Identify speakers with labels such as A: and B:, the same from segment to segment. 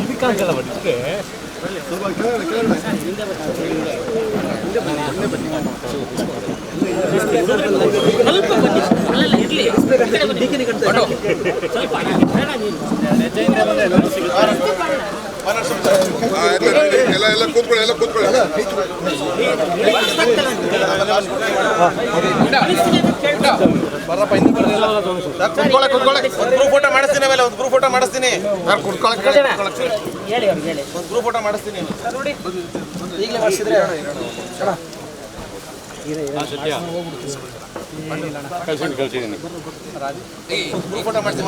A: ಇದಕ್ಕಾಗಲ್ಲ ಬಟ್ಟೆ
B: ಎಲ್ಲ ಕೂತ್ಕೊಳ್ಳಿ
C: ಗ್ರೂಪ್ ಫೋಟೋ ಮಾಡಿಸ್ತೀನಿ ಆಮೇಲೆ ಒಂದು ಗ್ರೂಪ್ ಫೋಟೋ ಮಾಡಿಸ್ತೀನಿ ಒಂದು ಗ್ರೂಪ್ ಫೋಟೋ ಮಾಡಿಸ್ತೀನಿ ಈಗಲೇ ಮಾಡಿಸಿದ್ರೆ ಗ್ರೂಪ್ ಫೋಟೋ ಮಾಡಿಸಿ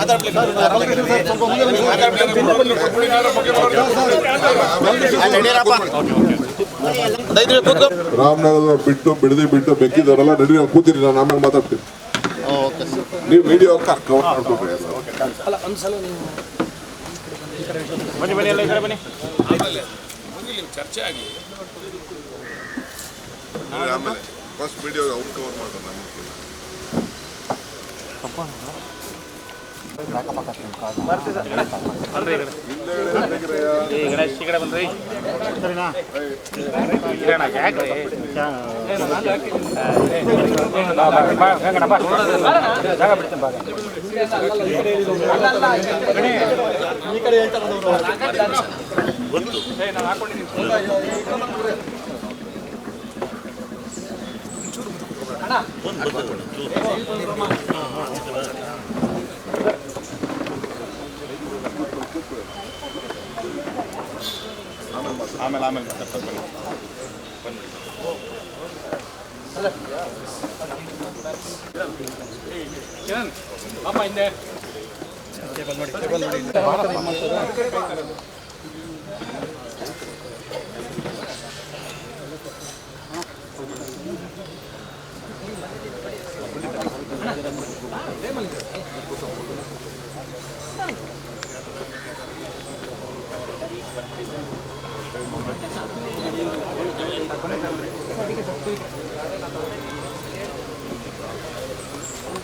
B: ರಾಮನಗರ ಬಿಟ್ಟು ಬಿಡದಿ ಬೆಕ್ಕಿದವರೆಲ್ಲ ನಡಿ ನಾವು ಕೂತಿರಿ, ನಾನು ಆಮೇಲೆ ಮಾತಾಡ್ತೀನಿ. ನೀವು ವಿಡಿಯೋ ಕವರ್ ಮಾಡ್ಕೊಡ್ರಿ
C: ಚರ್ಚೆ ಆಗಿ
B: ಆಮೇಲೆ ಫಸ್ಟ್ ವಿಡಿಯೋ ಅವ್ರು ಕವರ್ ಮಾಡೋಣ.
C: ಗಣೇಶ್ ಈ ಕಡೆ ಬಂದ್ರಿ ಆಮೇಲೆ ಅಮ್ಮ ಹಿಂದೆ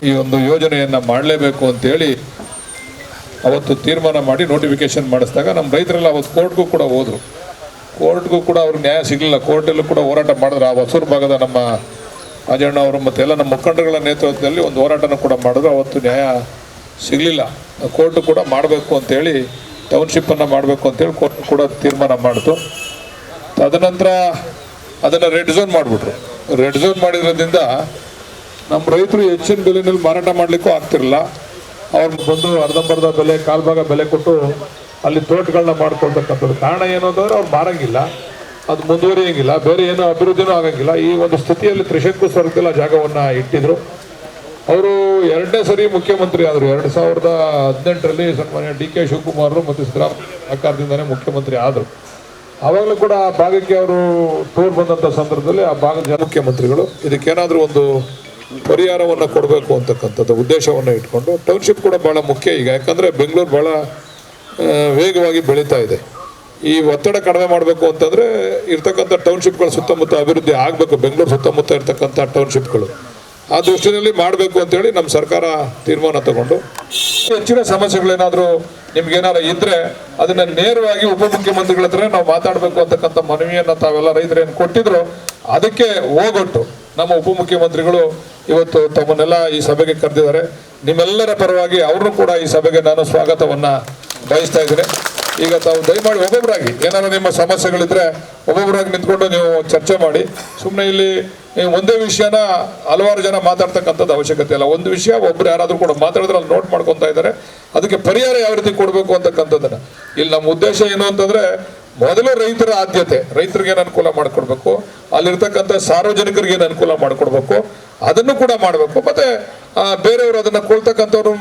D: ಈ ಒಂದು ಯೋಜನೆಯನ್ನು ಮಾಡಲೇಬೇಕು ಅಂತೇಳಿ ಅವತ್ತು ತೀರ್ಮಾನ ಮಾಡಿ ನೋಟಿಫಿಕೇಶನ್ ಮಾಡಿಸಿದಾಗ ನಮ್ಮ ರೈತರೆಲ್ಲ ಅವತ್ತು ಕೋರ್ಟ್ಗೂ ಕೂಡ ಹೋದರು. ಕೋರ್ಟ್ಗೂ ಕೂಡ ಅವ್ರಿಗೆ ನ್ಯಾಯ ಸಿಗಲಿಲ್ಲ. ಕೋರ್ಟಲ್ಲೂ ಕೂಡ ಹೋರಾಟ ಮಾಡಿದ್ರು. ಆ ಹೊಸೂರು ಭಾಗದ ನಮ್ಮ ರಾಜಣ್ಣ ಅವರು ಮತ್ತು ಎಲ್ಲ ನಮ್ಮ ಮುಖಂಡರುಗಳ ನೇತೃತ್ವದಲ್ಲಿ ಒಂದು ಹೋರಾಟನ ಕೂಡ ಮಾಡಿದ್ರು. ಅವತ್ತು ನ್ಯಾಯ ಸಿಗಲಿಲ್ಲ. ಕೋರ್ಟು ಕೂಡ ಮಾಡಬೇಕು ಅಂತೇಳಿ, ಟೌನ್ಶಿಪ್ಪನ್ನು ಮಾಡಬೇಕು ಅಂತೇಳಿ ಕೋರ್ಟ್ ಕೂಡ ತೀರ್ಮಾನ ಮಾಡಿತು. ತದನಂತರ ಅದನ್ನು ರೆಡ್ ಝೋನ್ ಮಾಡಿಬಿಟ್ರು. ರೆಡ್ ಝೋನ್ ಮಾಡಿರೋದ್ರಿಂದ ನಮ್ಮ ರೈತರು ಹೆಚ್ಚಿನ ಬೆಲೆಯಲ್ಲಿ ಮಾರಾಟ ಮಾಡಲಿಕ್ಕೂ ಆಗ್ತಿರಲಿಲ್ಲ. ಅವ್ರು ಬಂದು ಅರ್ಧಂಬರ್ಧ ಬೆಲೆ, ಕಾಲ್ಭಾಗ ಬೆಲೆ ಕೊಟ್ಟು ಅಲ್ಲಿ ತೋಟಗಳನ್ನ ಮಾಡ್ಕೊಳ್ತಕ್ಕಂಥದ್ದು. ಕಾರಣ ಏನು ಅಂತಂದರೆ ಅವ್ರು ಮಾರಂಗಿಲ್ಲ, ಅದು ಮುಂದುವರಿಯಂಗಿಲ್ಲ, ಬೇರೆ ಏನೋ ಅಭಿವೃದ್ಧಿನೂ ಆಗಂಗಿಲ್ಲ. ಈ ಒಂದು ಸ್ಥಿತಿಯಲ್ಲಿ ತ್ರಿಶಂಕು ಸ್ವರ್ಗದಲ್ಲಿ ಆ ಜಾಗವನ್ನು ಇಟ್ಟಿದ್ರು. ಅವರು 2ನೇ ಸರಿ ಮುಖ್ಯಮಂತ್ರಿ ಆದರು. 2018ರಲ್ಲಿ ಸನ್ಮಾನ್ಯ DK ಶಿವಕುಮಾರ್ ಮತ್ತು ಸಿದ್ದರಾಮಯ್ಯ ಸರ್ಕಾರದಿಂದನೇ ಮುಖ್ಯಮಂತ್ರಿ ಆದರು. ಆವಾಗಲೂ ಕೂಡ ಆ ಭಾಗಕ್ಕೆ ಅವರು ಟೂರ್ ಬಂದಂಥ ಸಂದರ್ಭದಲ್ಲಿ ಆ ಭಾಗದ ಜನ ಮುಖ್ಯಮಂತ್ರಿಗಳು ಇದಕ್ಕೇನಾದರೂ ಒಂದು ಪರಿಹಾರವನ್ನು ಕೊಡಬೇಕು ಅಂತಕ್ಕಂಥದ್ದು ಉದ್ದೇಶವನ್ನು ಇಟ್ಕೊಂಡು, ಟೌನ್ಶಿಪ್ ಕೂಡ ಭಾಳ ಮುಖ್ಯ ಈಗ. ಯಾಕಂದರೆ ಬೆಂಗಳೂರು ಭಾಳ ವೇಗವಾಗಿ ಬೆಳೀತಾ ಇದೆ. ಈ ಒತ್ತಡ ಕಡಿಮೆ ಮಾಡಬೇಕು ಅಂತಂದರೆ ಇರ್ತಕ್ಕಂಥ ಟೌನ್ಶಿಪ್ಗಳ ಸುತ್ತಮುತ್ತ ಅಭಿವೃದ್ಧಿ ಆಗಬೇಕು. ಬೆಂಗಳೂರು ಸುತ್ತಮುತ್ತ ಇರ್ತಕ್ಕಂಥ ಟೌನ್ಶಿಪ್ಗಳು ಆ ದೃಷ್ಟಿಯಲ್ಲಿ ಮಾಡಬೇಕು ಅಂತೇಳಿ ನಮ್ಮ ಸರ್ಕಾರ ತೀರ್ಮಾನ ತಗೊಂಡು, ಹೆಚ್ಚಿನ ಸಮಸ್ಯೆಗಳೇನಾದರೂ ನಿಮ್ಗೇನಾದ್ರು ಇದ್ದರೆ ಅದನ್ನು ನೇರವಾಗಿ ಉಪಮುಖ್ಯಮಂತ್ರಿಗಳ ಹತ್ರ ನಾವು ಮಾತಾಡಬೇಕು ಅಂತಕ್ಕಂಥ ಮನವಿಯನ್ನು ತಾವೆಲ್ಲ ರೈತರೇನು ಕೊಟ್ಟಿದ್ರು, ಅದಕ್ಕೆ ಹೋಗೊಟ್ಟು ನಮ್ಮ ಉಪಮುಖ್ಯಮಂತ್ರಿಗಳು ಇವತ್ತು ತಮ್ಮನ್ನೆಲ್ಲ ಈ ಸಭೆಗೆ ಕರೆದಿದ್ದಾರೆ. ನಿಮ್ಮೆಲ್ಲರ ಪರವಾಗಿ ಅವ್ರನ್ನೂ ಕೂಡ ಈ ಸಭೆಗೆ ನಾನು ಸ್ವಾಗತವನ್ನು ಬಯಸ್ತಾ ಇದ್ದೀನಿ. ಈಗ ತಾವು ದಯಮಾಡಿ ಒಬ್ಬೊಬ್ಬರಾಗಿ ಏನಾದ್ರು ನಿಮ್ಮ ಸಮಸ್ಯೆಗಳಿದ್ರೆ ಒಬ್ಬೊಬ್ಬರಾಗಿ ನಿಂತ್ಕೊಂಡು ನೀವು ಚರ್ಚೆ ಮಾಡಿ. ಸುಮ್ಮನೆ ಇಲ್ಲಿ ಒಂದೇ ವಿಷಯನ ಹಲವಾರು ಜನ ಮಾತಾಡ್ತಕ್ಕಂಥದ್ದು ಅವಶ್ಯಕತೆ ಇಲ್ಲ. ಒಂದು ವಿಷಯ ಒಬ್ರು ಯಾರಾದರೂ ಕೂಡ ಮಾತಾಡಿದ್ರೆ ಅಲ್ಲಿ ನೋಟ್ ಮಾಡ್ಕೊತಾ ಇದ್ದಾರೆ. ಅದಕ್ಕೆ ಪರಿಹಾರ ಯಾವ ರೀತಿ ಕೊಡಬೇಕು ಅಂತಕ್ಕಂಥದ್ದನ್ನು ಇಲ್ಲಿ ನಮ್ಮ ಉದ್ದೇಶ ಏನು ಅಂತಂದರೆ, ಮೊದಲು ರೈತರ ಆದ್ಯತೆ, ರೈತರಿಗೆ ಏನು ಅನುಕೂಲ ಮಾಡಿಕೊಡ್ಬೇಕು, ಅಲ್ಲಿರ್ತಕ್ಕಂಥ ಸಾರ್ವಜನಿಕರಿಗೆ ಏನು ಅನುಕೂಲ ಮಾಡಿಕೊಡ್ಬೇಕು, ಅದನ್ನು ಕೂಡ ಮಾಡಬೇಕು. ಮತ್ತು ಬೇರೆಯವರು ಅದನ್ನು ಕೊಳ್ತಕ್ಕಂಥವ್ರು